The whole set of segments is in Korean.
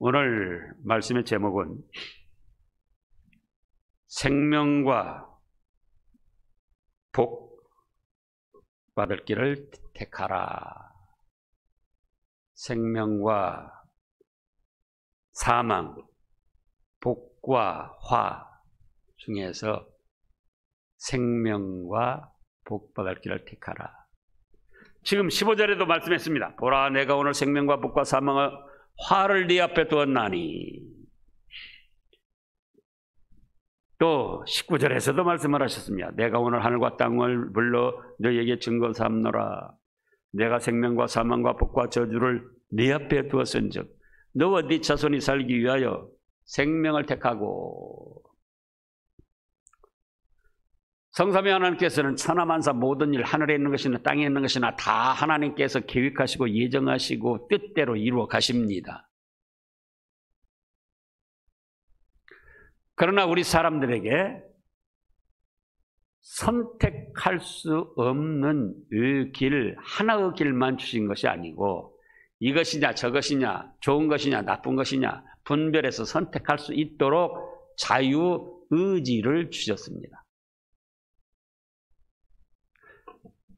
오늘 말씀의 제목은 생명과 복 받을 길을 택하라. 생명과 사망, 복과 화 중에서 생명과 복 받을 길을 택하라. 지금 15절에도 말씀했습니다. 보라, 내가 오늘 생명과 복과 사망의 화를 네 앞에 두었나니. 또 19절에서도 말씀을 하셨습니다. 내가 오늘 하늘과 땅을 불러 너희에게 증거 삼노라. 내가 생명과 사망과 복과 저주를 네 앞에 두었은즉 너와 네 자손이 살기 위하여 생명을 택하고. 성삼위 하나님께서는 천하만사 모든 일, 하늘에 있는 것이나 땅에 있는 것이나 다 하나님께서 계획하시고 예정하시고 뜻대로 이루어 가십니다. 그러나 우리 사람들에게 선택할 수 없는 이 길, 하나의 길만 주신 것이 아니고 이것이냐 저것이냐, 좋은 것이냐 나쁜 것이냐 분별해서 선택할 수 있도록 자유의지를 주셨습니다.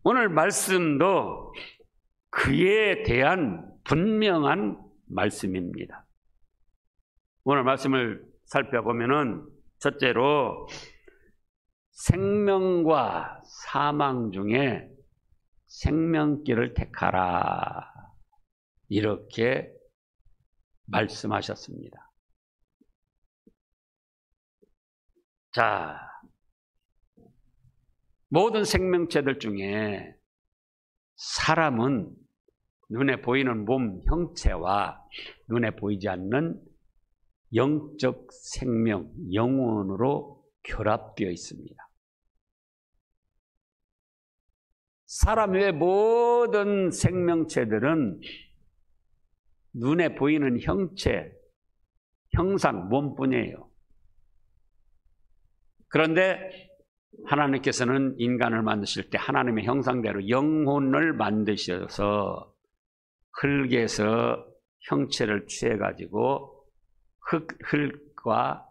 오늘 말씀도 그에 대한 분명한 말씀입니다. 오늘 말씀을 살펴보면은 첫째로 생명과 사망 중에 생명길을 택하라. 이렇게 말씀하셨습니다. 자, 모든 생명체들 중에 사람은 눈에 보이는 몸 형체와 눈에 보이지 않는 영적 생명, 영혼으로 결합되어 있습니다. 사람 외의 모든 생명체들은 눈에 보이는 형체, 형상, 몸뿐이에요. 그런데 하나님께서는 인간을 만드실 때 하나님의 형상대로 영혼을 만드셔서 흙에서 형체를 취해가지고 흙과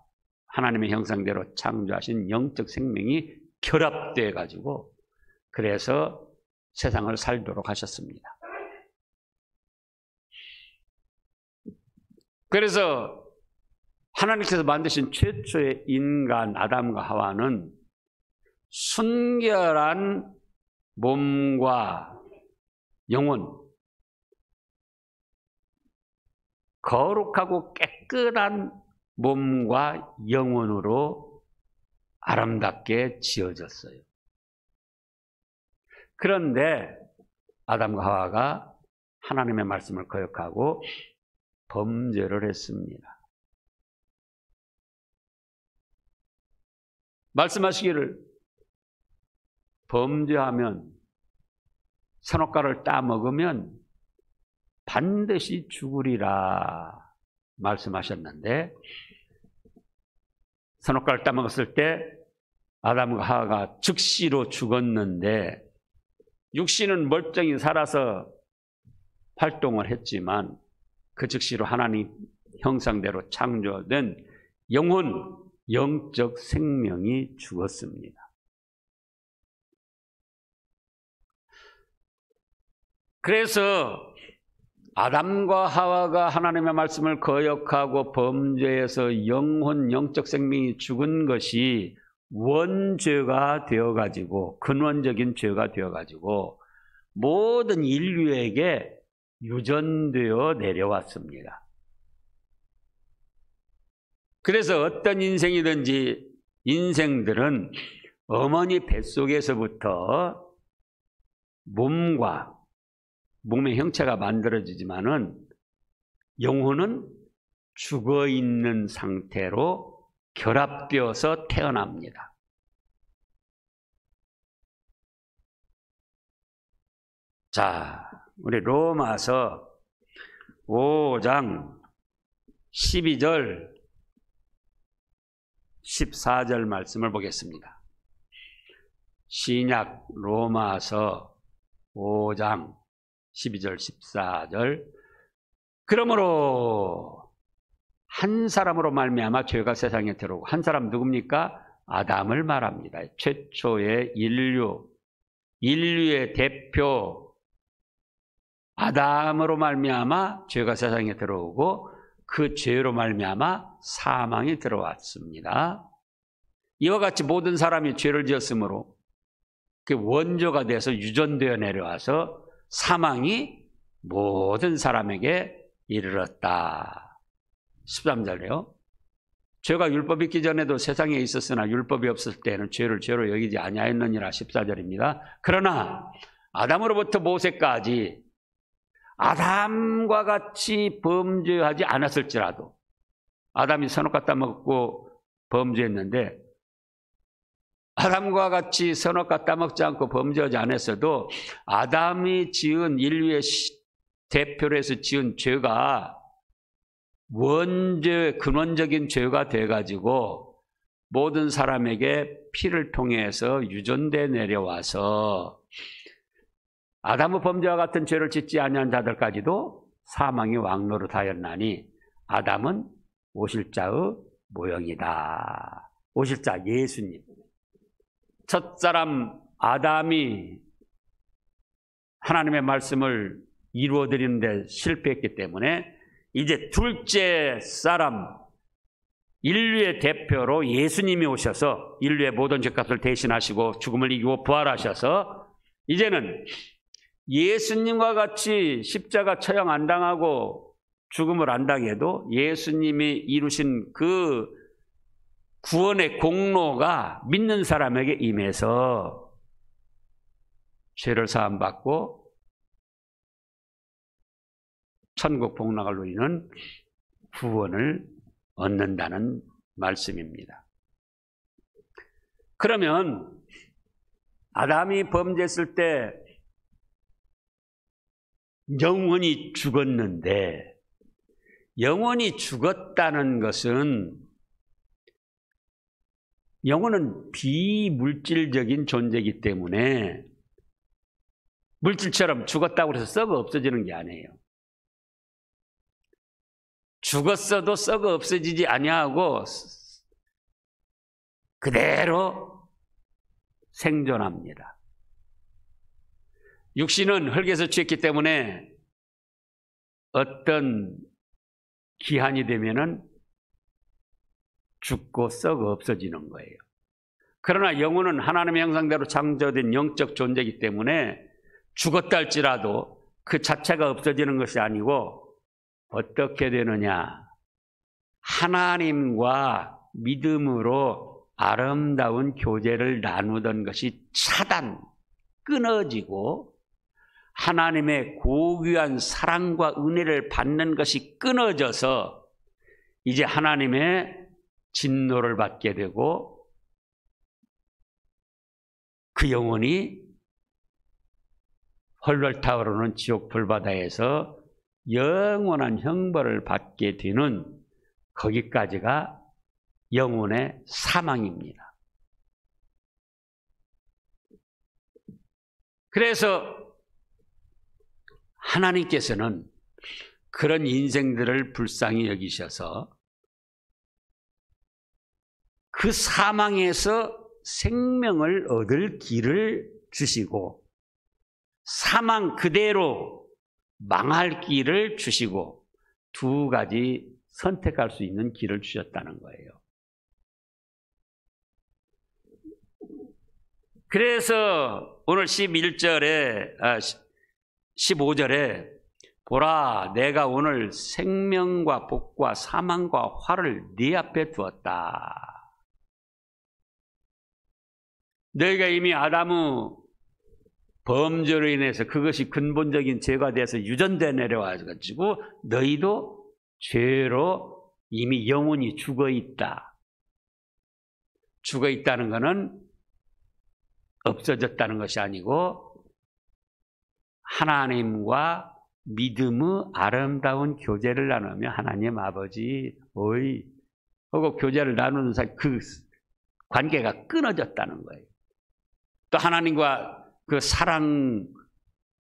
하나님의 형상대로 창조하신 영적 생명이 결합돼가지고 그래서 세상을 살도록 하셨습니다. 그래서 하나님께서 만드신 최초의 인간 아담과 하와는 순결한 몸과 영혼, 거룩하고 깨끗한 몸과 영혼으로 아름답게 지어졌어요. 그런데 아담과 하와가 하나님의 말씀을 거역하고 범죄를 했습니다. 말씀하시기를 범죄하면 선악과를 따먹으면 반드시 죽으리라 말씀하셨는데 선악과를 따먹었을 때 아담과 하와가 즉시로 죽었는데 육신은 멀쩡히 살아서 활동을 했지만 그 즉시로 하나님 형상대로 창조된 영혼, 영적 생명이 죽었습니다. 그래서 아담과 하와가 하나님의 말씀을 거역하고 범죄해서 영혼, 영적 생명이 죽은 것이 원죄가 되어가지고 근원적인 죄가 되어가지고 모든 인류에게 유전되어 내려왔습니다. 그래서 어떤 인생들은 어머니 뱃속에서부터 몸의 형체가 만들어지지만은 영혼은 죽어 있는 상태로 결합되어서 태어납니다. 자, 우리 로마서 5장 12절 14절 말씀을 보겠습니다. 신약 로마서 5장 12절 14절 그러므로 한 사람으로 말미암아 죄가 세상에 들어오고, 한 사람 누굽니까? 아담을 말합니다. 최초의 인류의 대표 아담으로 말미암아 죄가 세상에 들어오고, 그 죄로 말미암아 사망이 들어왔습니다. 이와 같이 모든 사람이 죄를 지었으므로 그 원조가 돼서 유전되어 내려와서 사망이 모든 사람에게 이르렀다. 13절에요. 죄가 율법이 있기 전에도 세상에 있었으나 율법이 없을 때에는 죄를 죄로 여기지 아니하였느니라. 14절입니다. 그러나 아담으로부터 모세까지 아담과 같이 범죄하지 않았을지라도, 아담이 선악과 따먹고 범죄했는데 아담과 같이 선악과 따먹지 않고 범죄하지 않았어도 아담이 지은 인류의 대표로 해서 지은 죄가 근원적인 죄가 돼가지고 모든 사람에게 피를 통해서 유전돼 내려와서 아담의 범죄와 같은 죄를 짓지 아니한 자들까지도 사망이 왕노릇하였나니 아담은 오실 자의 모형이다. 오실 자 예수님. 첫사람 아담이 하나님의 말씀을 이루어드리는데 실패했기 때문에 이제 둘째 사람, 인류의 대표로 예수님이 오셔서 인류의 모든 죄값을 대신하시고 죽음을 이기고 부활하셔서 이제는 예수님과 같이 십자가 처형 안 당하고 죽음을 안 당해도 예수님이 이루신 그 구원의 공로가 믿는 사람에게 임해서 죄를 사함받고 천국 복락을 누리는 구원을 얻는다는 말씀입니다. 그러면 아담이 범죄했을 때 영원히 죽었는데, 영원히 죽었다는 것은 영혼은 비물질적인 존재이기 때문에 물질처럼 죽었다고 해서 썩어 없어지는 게 아니에요. 죽었어도 썩어 없어지지 아니하고 그대로 생존합니다. 육신은 흙에서 취했기 때문에 어떤 기한이 되면은 죽고 썩어 없어지는 거예요. 그러나 영혼은 하나님의 형상대로 창조된 영적 존재이기 때문에 죽었다 할지라도 그 자체가 없어지는 것이 아니고 어떻게 되느냐? 하나님과 믿음으로 아름다운 교제를 나누던 것이 끊어지고 하나님의 고귀한 사랑과 은혜를 받는 것이 끊어져서 이제 하나님의 진노를 받게 되고 그 영혼이 헐헐 타오르는 지옥 불바다에서 영원한 형벌을 받게 되는 거기까지가 영혼의 사망입니다. 그래서 하나님께서는 그런 인생들을 불쌍히 여기셔서 그 사망에서 생명을 얻을 길을 주시고 사망 그대로 망할 길을 주시고 두 가지 선택할 수 있는 길을 주셨다는 거예요. 그래서 오늘 15절에 보라 내가 오늘 생명과 복과 사망과 화를 네 앞에 두었다. 너희가 이미 아담의 범죄로 인해서 그것이 근본적인 죄가 돼서 유전돼 내려와가지고 너희도 죄로 이미 영원히 죽어있다. 죽어있다는 것은 없어졌다는 것이 아니고 하나님과 믿음의 아름다운 교제를 나누며 하나님 아버지 하고 교제를 나누는 사이 그 관계가 끊어졌다는 거예요. 또 하나님과 그 사랑,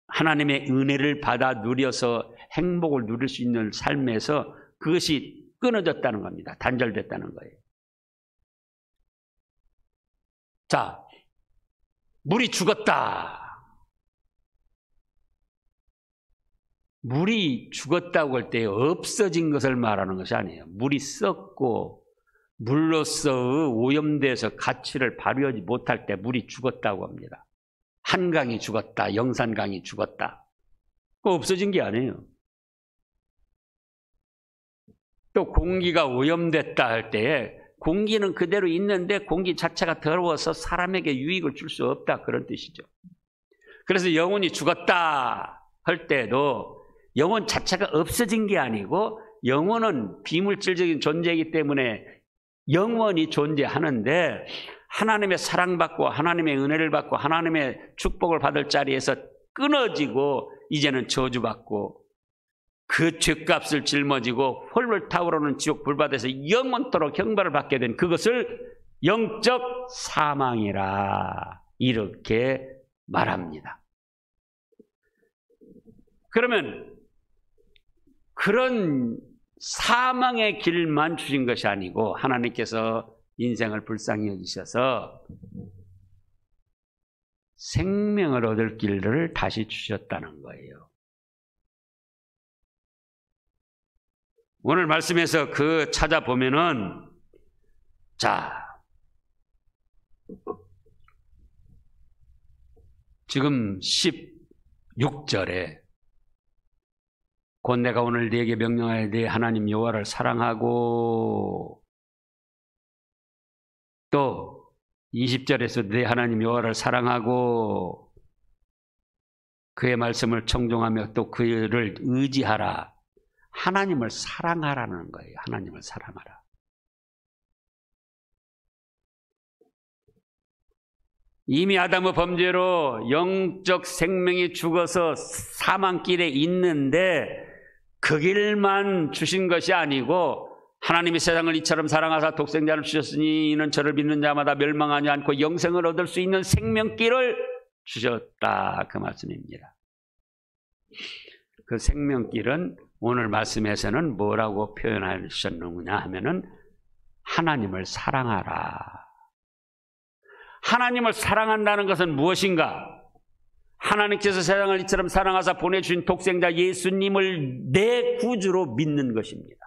하나님의 은혜를 받아 누려서 행복을 누릴 수 있는 삶에서 그것이 끊어졌다는 겁니다. 단절됐다는 거예요. 자, 물이 죽었다. 물이 죽었다고 할 때 없어진 것을 말하는 것이 아니에요. 물이 썩고 물로서 오염돼서 가치를 발휘하지 못할 때 물이 죽었다고 합니다. 한강이 죽었다, 영산강이 죽었다. 그거 없어진 게 아니에요. 또 공기가 오염됐다 할 때에 공기는 그대로 있는데 공기 자체가 더러워서 사람에게 유익을 줄 수 없다, 그런 뜻이죠. 그래서 영혼이 죽었다 할 때도 영혼 자체가 없어진 게 아니고 영혼은 비물질적인 존재이기 때문에 영원히 존재하는데 하나님의 사랑받고 하나님의 은혜를 받고 하나님의 축복을 받을 자리에서 끊어지고 이제는 저주받고 그 죄값을 짊어지고 홀로 타오르는 지옥 불바다에서 영원토록 형벌을 받게 된 그것을 영적 사망이라 이렇게 말합니다. 그러면 그런 사망의 길만 주신 것이 아니고 하나님께서 인생을 불쌍히 여기셔서 생명을 얻을 길을 다시 주셨다는 거예요. 오늘 말씀에서 그 찾아보면은 자, 지금 16절에 곧 내가 오늘 네게 명령하여 네 하나님 여호와를 사랑하고 또 20절에서 네 하나님 여호와를 사랑하고 그의 말씀을 청종하며 또 그를 의지하라. 하나님을 사랑하라는 거예요. 하나님을 사랑하라. 이미 아담의 범죄로 영적 생명이 죽어서 사망길에 있는데 그 길만 주신 것이 아니고 하나님이 세상을 이처럼 사랑하사 독생자를 주셨으니 이는 저를 믿는 자마다 멸망하지 않고 영생을 얻을 수 있는 생명길을 주셨다, 그 말씀입니다. 그 생명길은 오늘 말씀에서는 뭐라고 표현하셨느냐 하면은 하나님을 사랑하라. 하나님을 사랑한다는 것은 무엇인가? 하나님께서 세상을 이처럼 사랑하사 보내주신 독생자 예수님을 내 구주로 믿는 것입니다.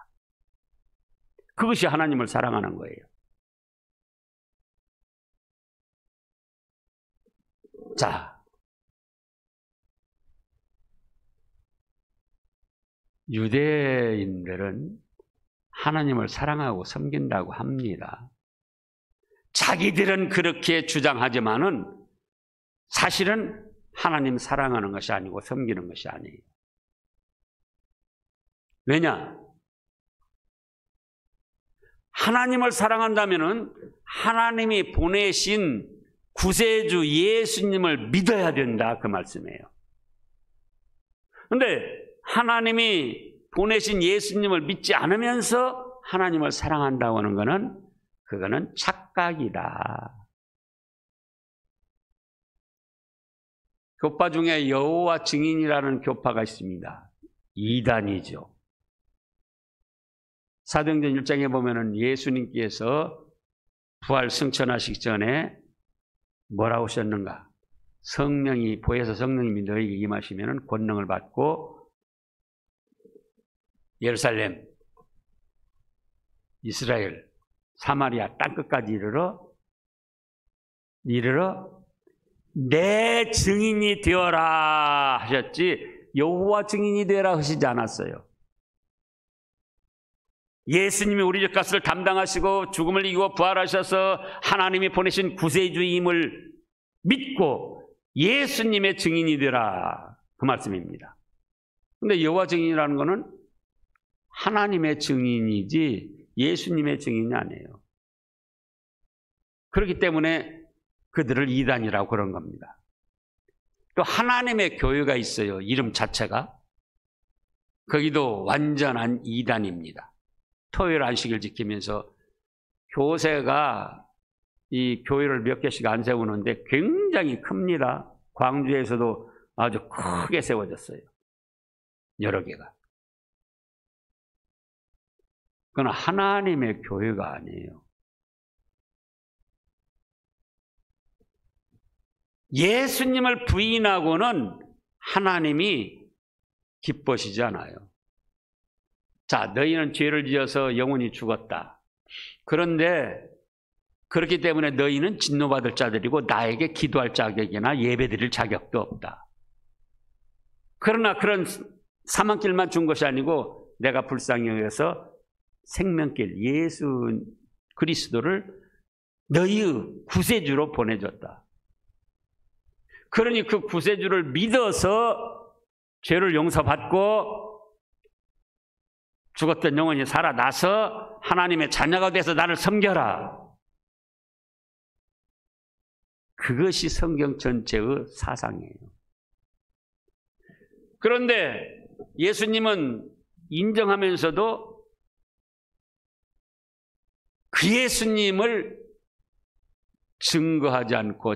그것이 하나님을 사랑하는 거예요. 자, 유대인들은 하나님을 사랑하고 섬긴다고 합니다. 자기들은 그렇게 주장하지만은 사실은 하나님 사랑하는 것이 아니고 섬기는 것이 아니에요. 왜냐? 하나님을 사랑한다면은 하나님이 보내신 구세주 예수님을 믿어야 된다, 그 말씀이에요. 그런데 하나님이 보내신 예수님을 믿지 않으면서 하나님을 사랑한다고 하는 것은 그거는 착각이다. 교파 중에 여호와 증인이라는 교파가 있습니다. 이단이죠. 사도행전 1장에 보면은 예수님께서 부활 승천하시기 전에 뭐라고 하셨는가? 성령이 보혜사 성령님이 너희에게 임하시면은 권능을 받고 예루살렘, 이스라엘, 사마리아 땅끝까지 이르러 내 증인이 되어라 하셨지 여호와 증인이 되어라 하시지 않았어요. 예수님이 우리 죄값을 담당하시고 죽음을 이기고 부활하셔서 하나님이 보내신 구세주임을 믿고 예수님의 증인이 되라, 그 말씀입니다. 그런데 여호와 증인이라는 것은 하나님의 증인이지 예수님의 증인이 아니에요. 그렇기 때문에 그들을 이단이라고 그런 겁니다. 또 하나님의 교회가 있어요. 이름 자체가. 거기도 완전한 이단입니다. 토요일 안식일 지키면서 교세가 이 교회를 몇 개씩 안 세우는데 굉장히 큽니다. 광주에서도 아주 크게 세워졌어요. 여러 개가. 그건 하나님의 교회가 아니에요. 예수님을 부인하고는 하나님이 기뻐하시지 않아요. 자, 너희는 죄를 지어서 영원히 죽었다. 그런데 그렇기 때문에 너희는 진노받을 자들이고 나에게 기도할 자격이나 예배드릴 자격도 없다. 그러나 그런 사망길만 준 것이 아니고 내가 불쌍히 여겨서 생명길 예수 그리스도를 너희의 구세주로 보내줬다. 그러니 그 구세주를 믿어서 죄를 용서받고 죽었던 영혼이 살아나서 하나님의 자녀가 돼서 나를 섬겨라. 그것이 성경 전체의 사상이에요. 그런데 예수님은 인정하면서도 그 예수님을 증거하지 않고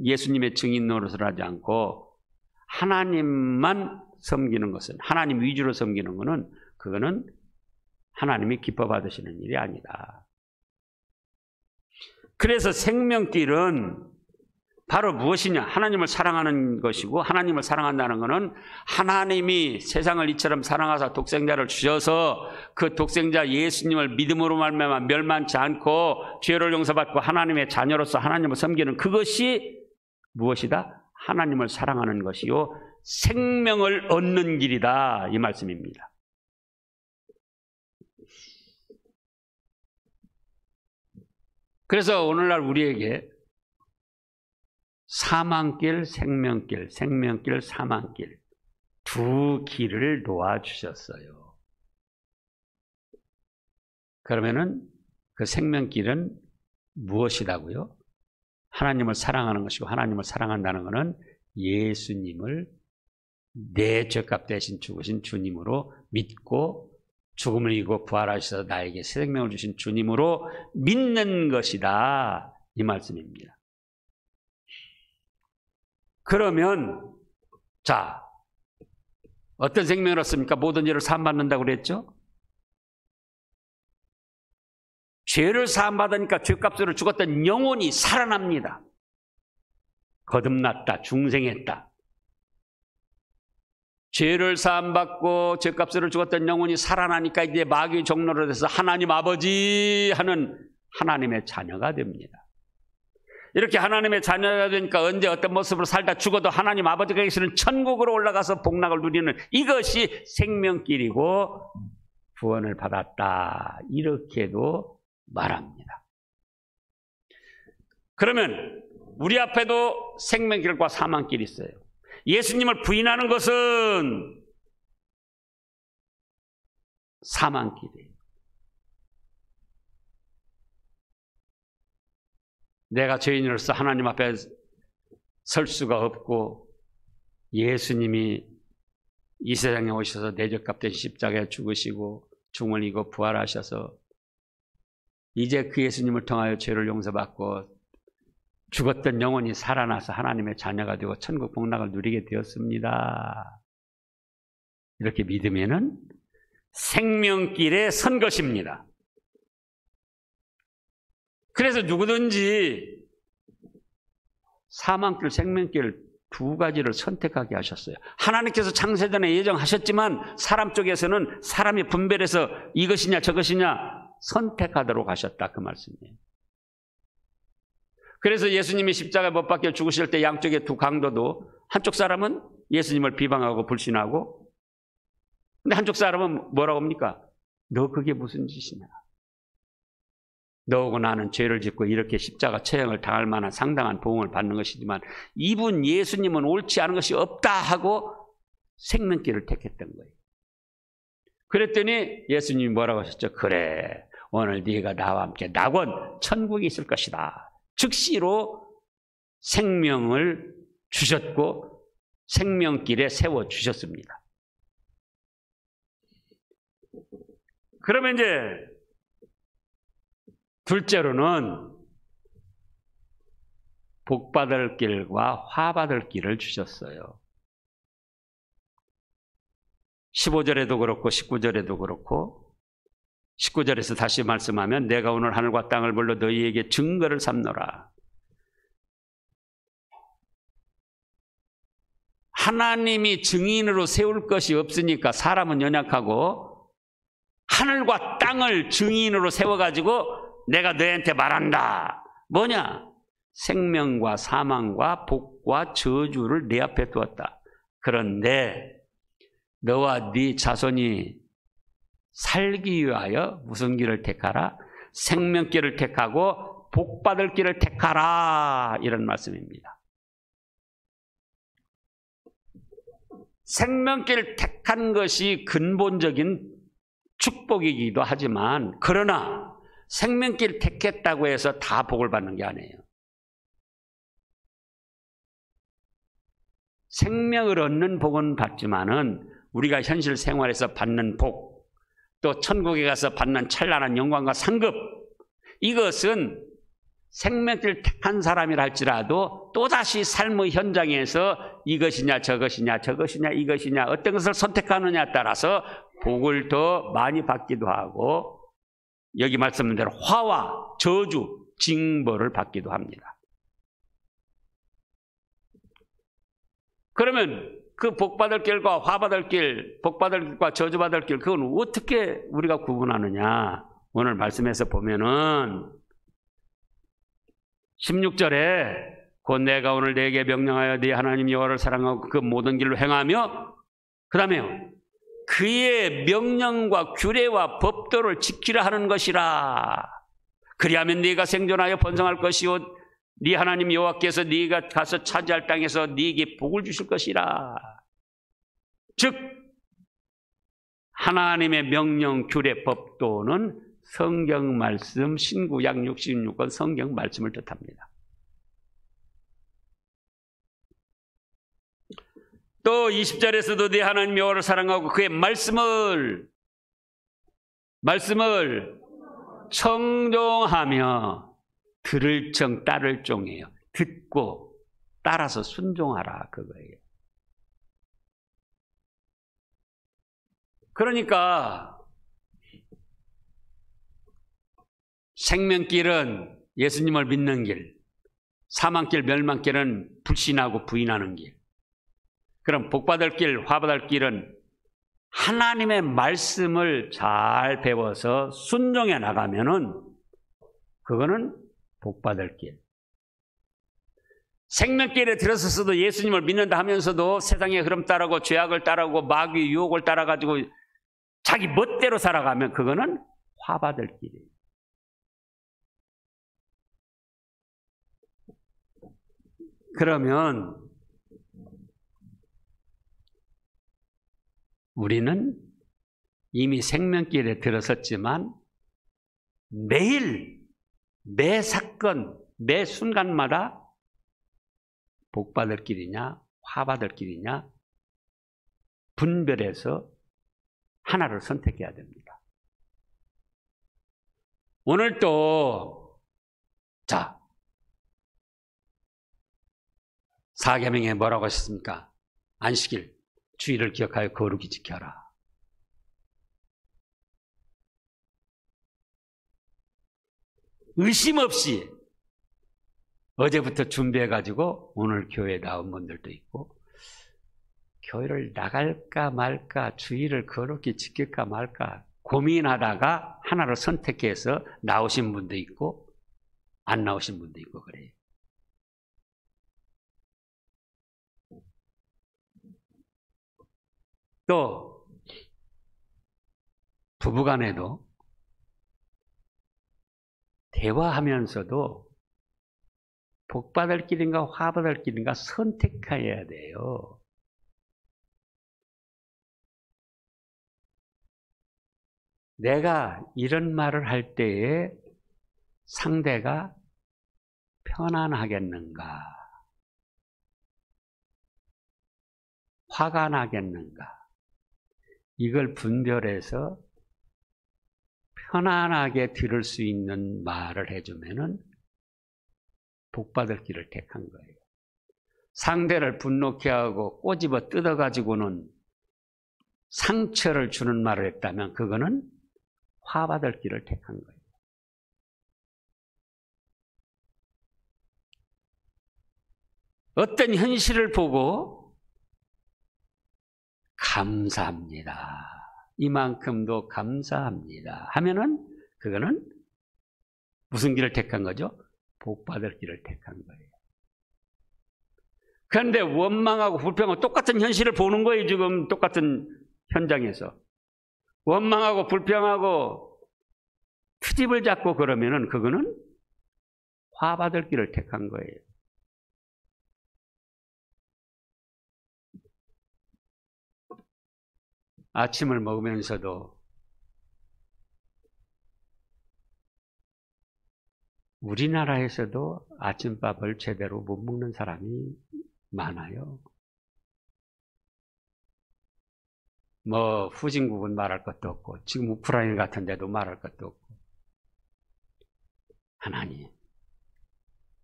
예수님의 증인 노릇을 하지 않고 하나님만 섬기는 것은, 하나님 위주로 섬기는 것은 그거는 하나님이 기뻐 받으시는 일이 아니다. 그래서 생명길은 바로 무엇이냐? 하나님을 사랑하는 것이고, 하나님을 사랑한다는 것은 하나님이 세상을 이처럼 사랑하사 독생자를 주셔서 그 독생자 예수님을 믿음으로 말미암아 멸망치 않고 죄를 용서받고 하나님의 자녀로서 하나님을 섬기는 그것이 무엇이다? 하나님을 사랑하는 것이요 생명을 얻는 길이다, 이 말씀입니다. 그래서 오늘날 우리에게 사망길, 생명길, 생명길, 사망길 두 길을 놓아주셨어요. 그러면은 그 생명길은 무엇이라고요? 하나님을 사랑하는 것이고, 하나님을 사랑한다는 것은 예수님을 내 죄값 대신 죽으신 주님으로 믿고 죽음을 이기고 부활하셔서 나에게 새 생명을 주신 주님으로 믿는 것이다, 이 말씀입니다. 그러면 자, 어떤 생명을 얻습니까? 모든 죄를 사함받는다고 그랬죠? 죄를 사함받으니까 죄값으로 죽었던 영혼이 살아납니다. 거듭났다, 중생했다. 죄를 사함받고 죄값으로 죽었던 영혼이 살아나니까 이제 마귀의 종로로 돼서 하나님 아버지 하는 하나님의 자녀가 됩니다. 이렇게 하나님의 자녀가 되니까 언제 어떤 모습으로 살다 죽어도 하나님 아버지가 계시는 천국으로 올라가서 복락을 누리는 이것이 생명길이고 구원을 받았다, 이렇게도 말합니다. 그러면 우리 앞에도 생명길과 사망길이 있어요. 예수님을 부인하는 것은 사망길이에요. 내가 죄인으로서 하나님 앞에 설 수가 없고 예수님이 이 세상에 오셔서 내 죄값 대신 십자가에 죽으시고 죽음을 이기고 부활하셔서 이제 그 예수님을 통하여 죄를 용서받고 죽었던 영혼이 살아나서 하나님의 자녀가 되고 천국 복락을 누리게 되었습니다. 이렇게 믿으면은 생명길에 선 것입니다. 그래서 누구든지 사망길, 생명길 두 가지를 선택하게 하셨어요. 하나님께서 창세전에 예정하셨지만 사람 쪽에서는 사람이 분별해서 이것이냐 저것이냐 선택하도록 하셨다, 그 말씀이에요. 그래서 예수님이 십자가에 못 박혀 죽으실 때 양쪽의 두 강도도 한쪽 사람은 예수님을 비방하고 불신하고, 근데 한쪽 사람은 뭐라고 합니까? 너 그게 무슨 짓이냐? 너하고 나는 죄를 짓고 이렇게 십자가 처형을 당할 만한 상당한 보응을 받는 것이지만 이분 예수님은 옳지 않은 것이 없다 하고 생명길을 택했던 거예요. 그랬더니 예수님이 뭐라고 하셨죠? 그래, 오늘 네가 나와 함께 낙원 천국에 있을 것이다. 즉시로 생명을 주셨고 생명길에 세워주셨습니다. 그러면 이제 둘째로는 복받을 길과 화받을 길을 주셨어요. 15절에도 그렇고 19절에도 그렇고 19절에서 다시 말씀하면 내가 오늘 하늘과 땅을 불러 너희에게 증거를 삼노라. 하나님이 증인으로 세울 것이 없으니까 사람은 연약하고 하늘과 땅을 증인으로 세워가지고 내가 너희한테 말한다. 뭐냐? 생명과 사망과 복과 저주를 내 앞에 두었다. 그런데 너와 네 자손이 살기 위하여 무슨 길을 택하라? 생명길을 택하고 복받을 길을 택하라. 이런 말씀입니다. 생명길을 택한 것이 근본적인 축복이기도 하지만 그러나 생명길 택했다고 해서 다 복을 받는 게 아니에요. 생명을 얻는 복은 받지만은 우리가 현실 생활에서 받는 복, 또 천국에 가서 받는 찬란한 영광과 상급, 이것은 생명길 택한 사람이라 할지라도 또다시 삶의 현장에서 이것이냐 저것이냐 저것이냐 이것이냐 어떤 것을 선택하느냐에 따라서 복을 더 많이 받기도 하고 여기 말씀한 대로 화와 저주, 징벌을 받기도 합니다. 그러면 그 복받을 길과 화받을 길, 복받을 길과 저주받을 길, 그건 어떻게 우리가 구분하느냐? 오늘 말씀에서 보면은 16절에 곧 내가 오늘 네게 명령하여 네 하나님 여호와를 사랑하고 그 모든 길로 행하며 그 다음에요. 그의 명령과 규례와 법도를 지키라 하는 것이라. 그리하면 네가 생존하여 번성할 것이요 네 하나님 여호와께서 네가 가서 차지할 땅에서 네게 복을 주실 것이라. 즉 하나님의 명령, 규례, 법도는 성경 말씀, 신구약 66권 성경 말씀을 뜻합니다. 또 20절에서도 네 하나님 여호와를 사랑하고 그의 말씀을 청종하며 들을 정 따를 종이에요. 듣고 따라서 순종하라 그거예요. 그러니까 생명길은 예수님을 믿는 길, 사망길, 멸망길은 불신하고 부인하는 길. 그럼 복받을 길, 화받을 길은 하나님의 말씀을 잘 배워서 순종해 나가면은 그거는 복받을 길. 생명길에 들어서서도 예수님을 믿는다 하면서도 세상의 흐름 따라고 죄악을 따라고 마귀의 유혹을 따라가지고 자기 멋대로 살아가면 그거는 화받을 길이에요. 그러면 우리는 이미 생명길에 들어섰지만 매일 매 사건, 매 순간마다 복받을 길이냐 화받을 길이냐 분별해서 하나를 선택해야 됩니다. 오늘도 자 사계명에 뭐라고 하셨습니까? 안식일, 주일을 기억하여 거룩히 지켜라. 의심 없이 어제부터 준비해가지고 오늘 교회에 나온 분들도 있고 교회를 나갈까 말까 주일을 거룩히 지킬까 말까 고민하다가 하나를 선택해서 나오신 분도 있고 안 나오신 분도 있고 그래요. 또 부부간에도 대화하면서도 복받을 길인가 화받을 길인가 선택해야 돼요. 내가 이런 말을 할 때에 상대가 편안하겠는가? 화가 나겠는가? 이걸 분별해서 편안하게 들을 수 있는 말을 해주면은 복받을 길을 택한 거예요. 상대를 분노케 하고 꼬집어 뜯어가지고는 상처를 주는 말을 했다면 그거는 화받을 길을 택한 거예요. 어떤 현실을 보고 감사합니다. 이만큼도 감사합니다. 하면은 그거는 무슨 길을 택한 거죠? 복받을 길을 택한 거예요. 그런데 원망하고 불평하고 똑같은 현실을 보는 거예요. 지금 똑같은 현장에서. 원망하고 불평하고 트집을 잡고 그러면은 그거는 화받을 길을 택한 거예요. 아침을 먹으면서도 우리나라에서도 아침밥을 제대로 못 먹는 사람이 많아요. 뭐 후진국은 말할 것도 없고 지금 우크라이나 같은 데도 말할 것도 없고 하나님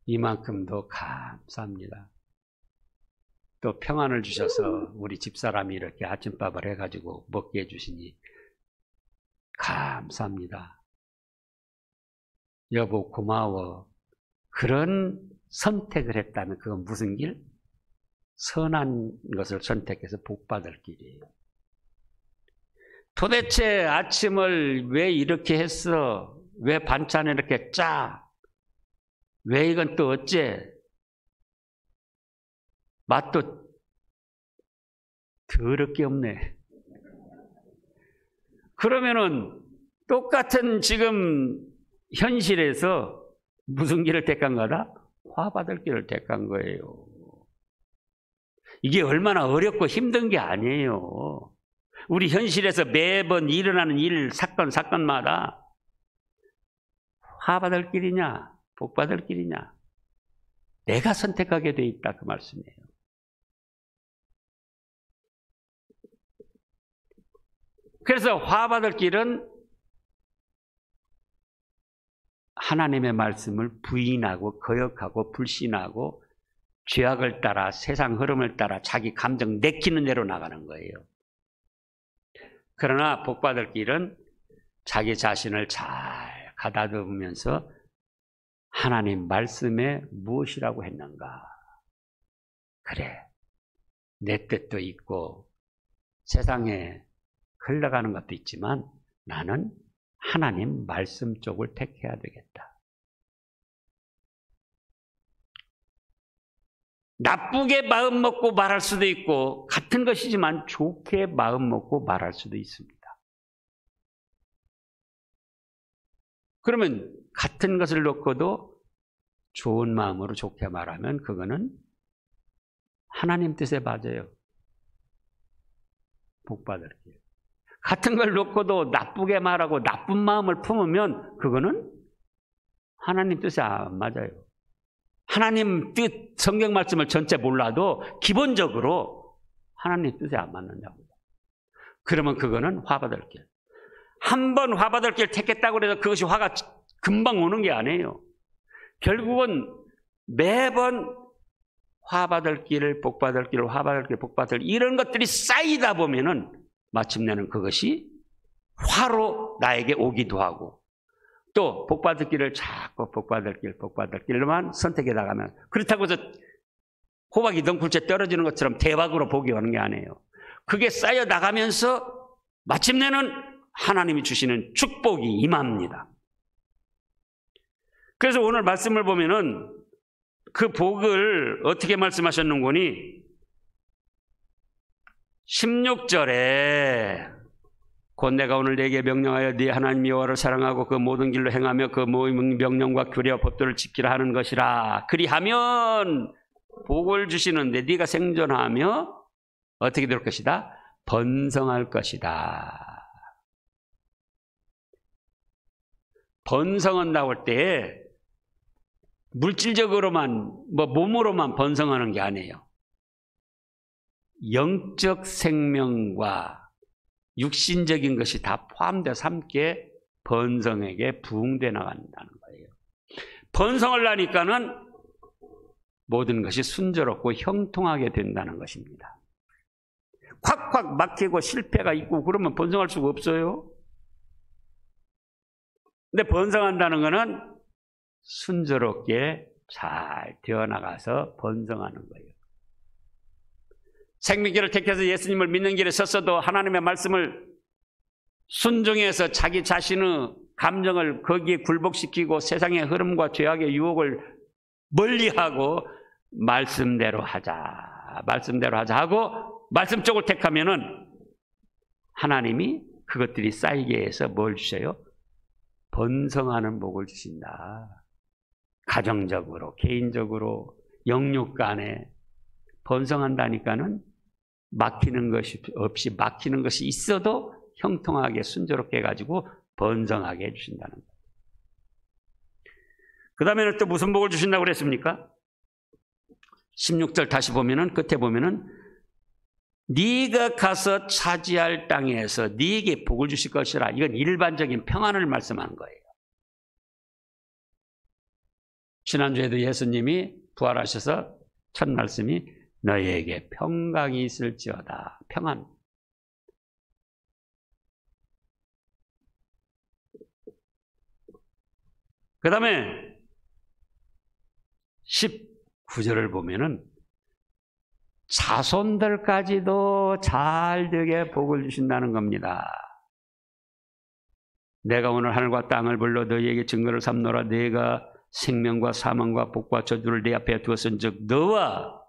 이만큼도 감사합니다. 또 평안을 주셔서 우리 집사람이 이렇게 아침밥을 해가지고 먹게 해주시니 감사합니다. 여보 고마워. 그런 선택을 했다면 그건 무슨 길? 선한 것을 선택해서 복받을 길이에요. 도대체 아침을 왜 이렇게 했어? 왜 반찬을 이렇게 짜? 왜 이건 또 어째? 맛도 더럽게 없네. 그러면은 똑같은 지금 현실에서 무슨 길을 택한 거다? 화받을 길을 택한 거예요. 이게 얼마나 어렵고 힘든 게 아니에요. 우리 현실에서 매번 일어나는 일, 사건마다 화받을 길이냐, 복받을 길이냐, 내가 선택하게 돼 있다 그 말씀이에요. 그래서 화받을 길은 하나님의 말씀을 부인하고 거역하고 불신하고 죄악을 따라 세상 흐름을 따라 자기 감정 내키는 대로 나가는 거예요. 그러나 복받을 길은 자기 자신을 잘 가다듬으면서 하나님 말씀에 무엇이라고 했는가? 그래, 내 뜻도 있고 세상에 흘러가는 것도 있지만 나는 하나님 말씀 쪽을 택해야 되겠다. 나쁘게 마음 먹고 말할 수도 있고 같은 것이지만 좋게 마음 먹고 말할 수도 있습니다. 그러면 같은 것을 놓고도 좋은 마음으로 좋게 말하면 그거는 하나님 뜻에 맞아요. 복받을 길. 같은 걸 놓고도 나쁘게 말하고 나쁜 마음을 품으면 그거는 하나님 뜻에 안 맞아요. 하나님 뜻, 성경 말씀을 전체 몰라도 기본적으로 하나님 뜻에 안 맞는다고. 그러면 그거는 화받을 길. 한 번 화받을 길 택했다고 해서 그것이 화가 금방 오는 게 아니에요. 결국은 매번 화받을 길, 복받을 길, 화받을 길, 복받을 길 이런 것들이 쌓이다 보면은 마침내는 그것이 화로 나에게 오기도 하고 또 복받을 길을 자꾸 복받을 길로만 선택해 나가면 그렇다고 해서 호박이 덩굴째 떨어지는 것처럼 대박으로 복이 오는 게 아니에요. 그게 쌓여 나가면서 마침내는 하나님이 주시는 축복이 임합니다. 그래서 오늘 말씀을 보면은 그 복을 어떻게 말씀하셨는고니 16절에 곧 내가 오늘 네게 명령하여 네 하나님 여호와를 사랑하고 그 모든 길로 행하며 그 모든 명령과 규례와 법도를 지키라 하는 것이라. 그리하면 복을 주시는데 네가 생존하며 어떻게 될 것이다? 번성할 것이다. 번성은 나올 때 물질적으로만 몸으로만 번성하는 게 아니에요. 영적 생명과 육신적인 것이 다 포함돼서 함께 번성에게 부흥돼 나간다는 거예요. 번성을 하니까는 모든 것이 순조롭고 형통하게 된다는 것입니다. 콱콱 막히고 실패가 있고 그러면 번성할 수가 없어요. 근데 번성한다는 것은 순조롭게 잘 되어나가서 번성하는 거예요. 생명길을 택해서 예수님을 믿는 길에 섰어도 하나님의 말씀을 순종해서 자기 자신의 감정을 거기에 굴복시키고 세상의 흐름과 죄악의 유혹을 멀리하고 말씀대로 하자 하고 말씀 쪽을 택하면은 하나님이 그것들이 쌓이게 해서 뭘 주셔요? 번성하는 복을 주신다. 가정적으로, 개인적으로, 영육 간에 번성한다니까는 막히는 것이 없이 막히는 것이 있어도 형통하게 순조롭게 해가지고 번성하게 해주신다는 거예요. 그 다음에는 또 무슨 복을 주신다고 그랬습니까? 16절 다시 보면은 끝에 보면은 네가 가서 차지할 땅에서 네게 복을 주실 것이라. 이건 일반적인 평안을 말씀하는 거예요. 지난주에도 예수님이 부활하셔서 첫 말씀이 너희에게 평강이 있을지어다. 평안. 그 다음에 19절을 보면은 자손들까지도 잘 되게 복을 주신다는 겁니다. 내가 오늘 하늘과 땅을 불러 너희에게 증거를 삼노라. 네가 생명과 사망과 복과 저주를 네 앞에 두었은즉 너와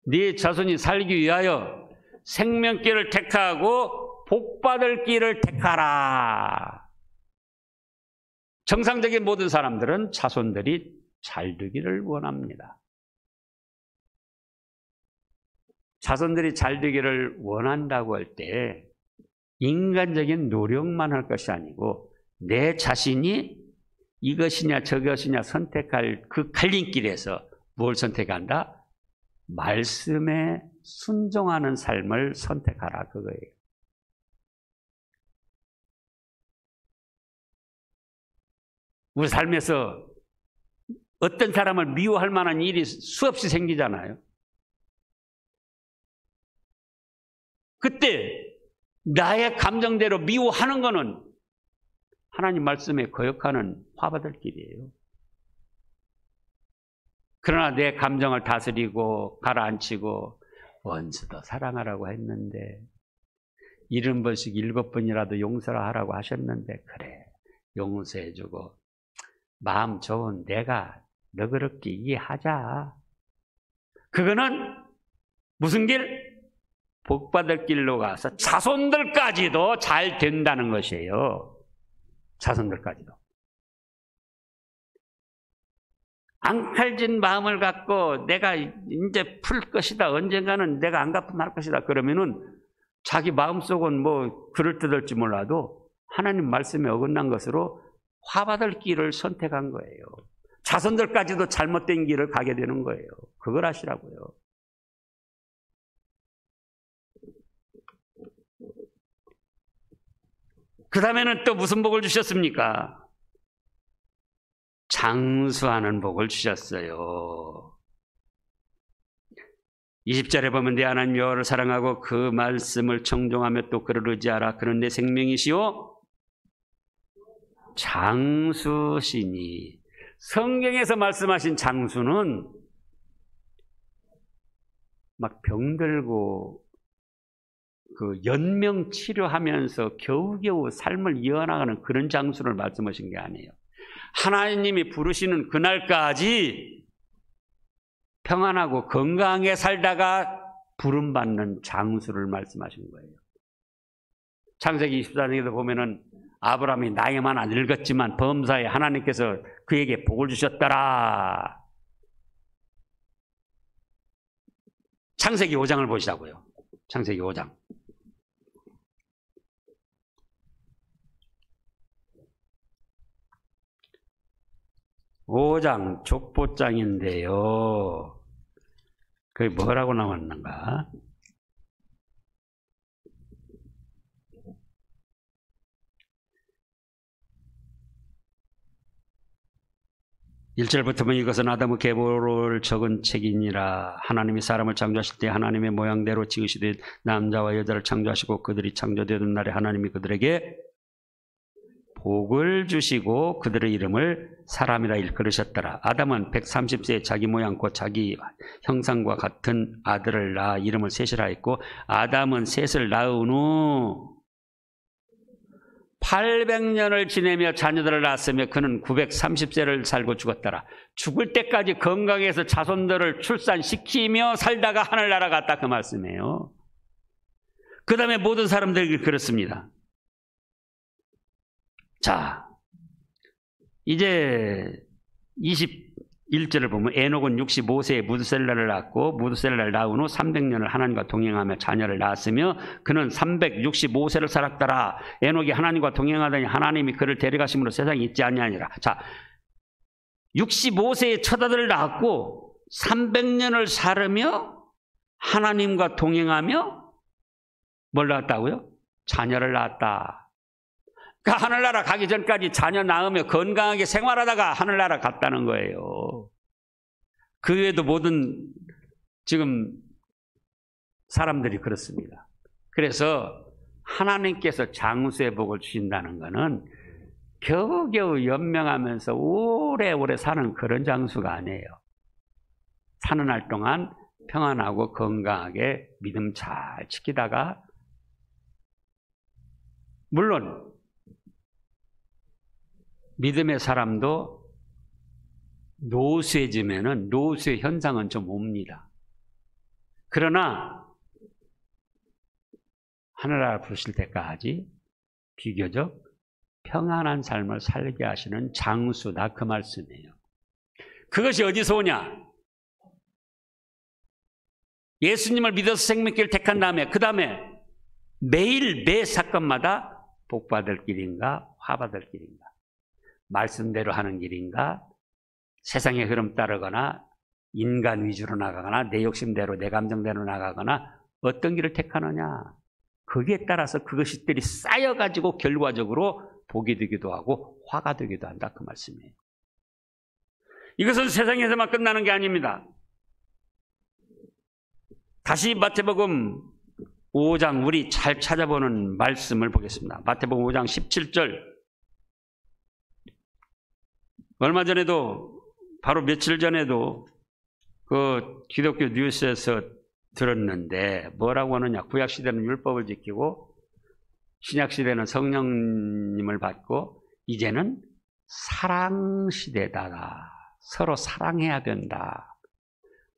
네 자손이 살기 위하여 생명길을 택하고 복받을 길을 택하라. 정상적인 모든 사람들은 자손들이 잘 되기를 원합니다. 자손들이 잘 되기를 원한다고 할 때 인간적인 노력만 할 것이 아니고 내 자신이 이것이냐 저것이냐 선택할 그 갈림길에서 뭘 선택한다? 말씀에 순종하는 삶을 선택하라 그거예요. 우리 삶에서 어떤 사람을 미워할 만한 일이 수없이 생기잖아요. 그때 나의 감정대로 미워하는 거는 하나님 말씀에 거역하는 화받을 길이에요. 그러나 내 감정을 다스리고 가라앉히고 원수도 사랑하라고 했는데 70번씩 7번이라도 용서를 하라고 하셨는데 그래 용서해주고 마음 좋은 내가 너그럽게 이해하자. 그거는 무슨 길? 복받을 길로 가서 자손들까지도 잘 된다는 것이에요. 자손들까지도. 앙칼진 마음을 갖고 내가 이제 풀 것이다. 언젠가는 내가 안 갚으면 할 것이다. 그러면은 자기 마음속은 뭐 그럴듯할지 몰라도 하나님 말씀에 어긋난 것으로 화받을 길을 선택한 거예요. 자손들까지도 잘못된 길을 가게 되는 거예요. 그걸 하시라고요. 그 다음에는 또 무슨 복을 주셨습니까? 장수하는 복을 주셨어요. 20절에 보면 내 하나님 여호와를 사랑하고 그 말씀을 청종하며 또 그를 의지하라. 그는 내 생명이시요 장수시니. 성경에서 말씀하신 장수는 막 병들고 그 연명 치료하면서 겨우겨우 삶을 이어나가는 그런 장수를 말씀하신 게 아니에요. 하나님이 부르시는 그날까지 평안하고 건강하게 살다가 부름받는 장수를 말씀하신 거예요. 창세기 24장에도 보면은 아브라함이 나이 많아 늙었지만 범사에 하나님께서 그에게 복을 주셨더라. 창세기 5장을 보시라고요. 창세기 5장. 5장 족보장인데요. 그게 뭐라고 나왔는가? (1절부터) 보면 이것은 아담의 계보를 적은 책이니라. 하나님이 사람을 창조하실 때 하나님의 모양대로 지으시되 남자와 여자를 창조하시고 그들이 창조되던 날에 하나님이 그들에게 복을 주시고 그들의 이름을 사람이라 일컬으셨더라. 아담은 130세에 자기 모양 곧 자기 형상과 같은 아들을 낳아 이름을 셋이라 했고, 아담은 셋을 낳은 후 800년을 지내며 자녀들을 낳았으며 그는 930세를 살고 죽었더라. 죽을 때까지 건강해서 자손들을 출산시키며 살다가 하늘나라 갔다, 그 말씀이에요. 그 다음에 모든 사람들이 그렇습니다. 자, 이제 21절을 보면 에녹은 65세에 무드셀라를 낳았고 무드셀라를 낳은 후 300년을 하나님과 동행하며 자녀를 낳았으며 그는 365세를 살았더라. 에녹이 하나님과 동행하더니 하나님이 그를 데려가심으로 세상에 있지 아니하니라. 자, 65세에 첫 아들을 낳았고 300년을 살으며 하나님과 동행하며 뭘 낳았다고요? 자녀를 낳았다. 그러니까 하늘나라 가기 전까지 자녀 낳으며 건강하게 생활하다가 하늘나라 갔다는 거예요. 그 외에도 모든 지금 사람들이 그렇습니다. 그래서 하나님께서 장수의 복을 주신다는 것은 겨우겨우 연명하면서 오래오래 사는 그런 장수가 아니에요. 사는 날 동안 평안하고 건강하게 믿음 잘 지키다가, 물론 믿음의 사람도 노쇠지면은 노쇠 현상은 좀 옵니다. 그러나 하늘나라 부르실 때까지 비교적 평안한 삶을 살게 하시는 장수다, 그 말씀이에요. 그것이 어디서 오냐? 예수님을 믿어서 생명길을 택한 다음에 그 다음에 매일 매 사건마다 복받을 길인가 화받을 길인가, 말씀대로 하는 길인가, 세상의 흐름 따르거나 인간 위주로 나가거나 내 욕심대로 내 감정대로 나가거나 어떤 길을 택하느냐, 거기에 따라서 그것들이 쌓여가지고 결과적으로 복이 되기도 하고 화가 되기도 한다, 그 말씀이에요. 이것은 세상에서만 끝나는 게 아닙니다. 다시 마태복음 5장 우리 잘 찾아보는 말씀을 보겠습니다. 마태복음 5장 17절. 얼마 전에도, 바로 며칠 전에도 그 기독교 뉴스에서 들었는데 뭐라고 하느냐. 구약시대는 율법을 지키고 신약시대는 성령님을 받고 이제는 사랑시대다. 서로 사랑해야 된다.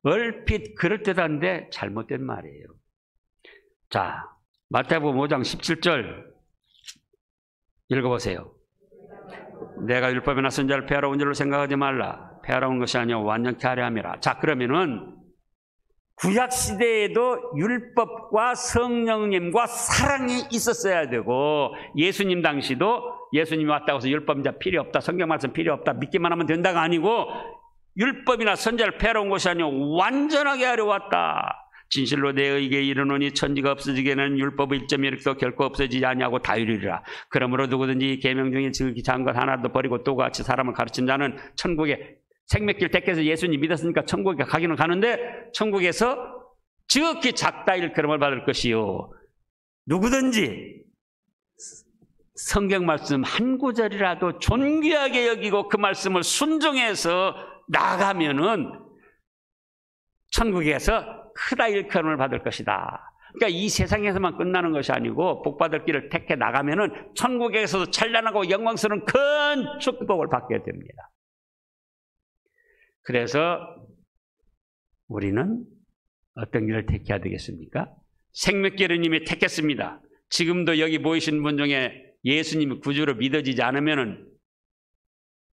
얼핏 그럴듯한데 잘못된 말이에요. 자, 마태복음 5장 17절 읽어보세요. 내가 율법이나 선지자를 폐하러 온 줄로 생각하지 말라. 폐하러 온 것이 아니오 완전케 하려 함이라. 자, 그러면은 구약시대에도 율법과 성령님과 사랑이 있었어야 되고, 예수님 당시도 예수님이 왔다고 해서 율법 이제 필요 없다, 성경 말씀 필요 없다, 믿기만 하면 된다가 아니고 율법이나 선지자를 폐하러 온 것이 아니오 완전하게 하려 왔다. 진실로 내에게 이르노니 천지가 없어지기에는 율법의 1.1도 결코 없어지지 아니하고 다 이루리라. 그러므로 누구든지 계명 중에 지극히 작은 것 하나도 버리고 또 같이 사람을 가르친 자는 천국에 생명길 택해서 예수님 믿었으니까 천국에 가기는 가는데 천국에서 지극히 작다 일컬음을 받을 것이요. 누구든지 성경 말씀 한 구절이라도 존귀하게 여기고 그 말씀을 순종해서 나가면은 천국에서 크다 일컬음을 받을 것이다. 그러니까 이 세상에서만 끝나는 것이 아니고 복받을 길을 택해 나가면은 천국에서도 찬란하고 영광스러운 큰 축복을 받게 됩니다. 그래서 우리는 어떤 길을 택해야 되겠습니까? 생명길을 이미 택했습니다. 지금도 여기 모이신 분 중에 예수님이 구주로 믿어지지 않으면은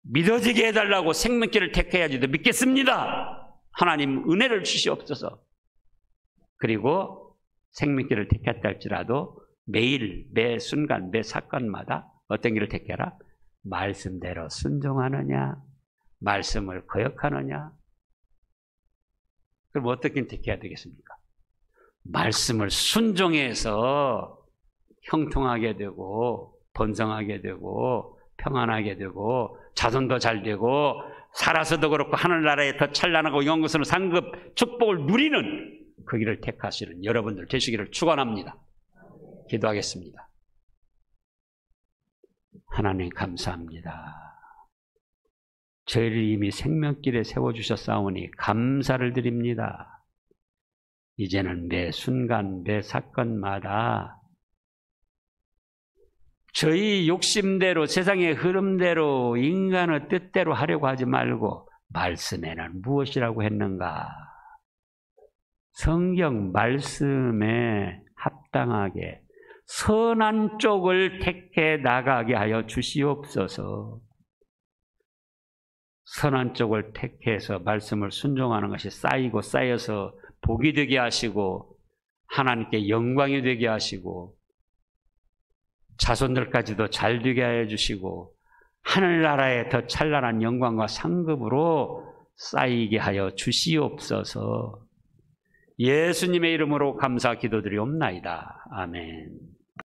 믿어지게 해달라고 생명길을 택해야지도 믿겠습니다. 하나님 은혜를 주시옵소서. 그리고 생명길을 택했다 할지라도 매일 매 순간 매 사건마다 어떤 길을 택해라? 말씀대로 순종하느냐, 말씀을 거역하느냐. 그럼 어떻게 택해야 되겠습니까? 말씀을 순종해서 형통하게 되고 번성하게 되고 평안하게 되고 자손도 잘 되고 살아서도 그렇고 하늘나라에 더 찬란하고 영광스러운 상급 축복을 누리는 그 길을 택하시는 여러분들 되시기를 축원합니다. 기도하겠습니다. 하나님 감사합니다. 저희를 이미 생명길에 세워주셨사오니 감사를 드립니다. 이제는 매 순간 매 사건마다 저희 욕심대로 세상의 흐름대로 인간의 뜻대로 하려고 하지 말고 말씀에는 무엇이라고 했는가? 성경 말씀에 합당하게 선한 쪽을 택해 나가게 하여 주시옵소서. 선한 쪽을 택해서 말씀을 순종하는 것이 쌓이고 쌓여서 복이 되게 하시고 하나님께 영광이 되게 하시고 자손들까지도 잘 되게 하여 주시고 하늘나라에 더 찬란한 영광과 상급으로 쌓이게 하여 주시옵소서. 예수님의 이름으로 감사 기도드리옵나이다. 아멘.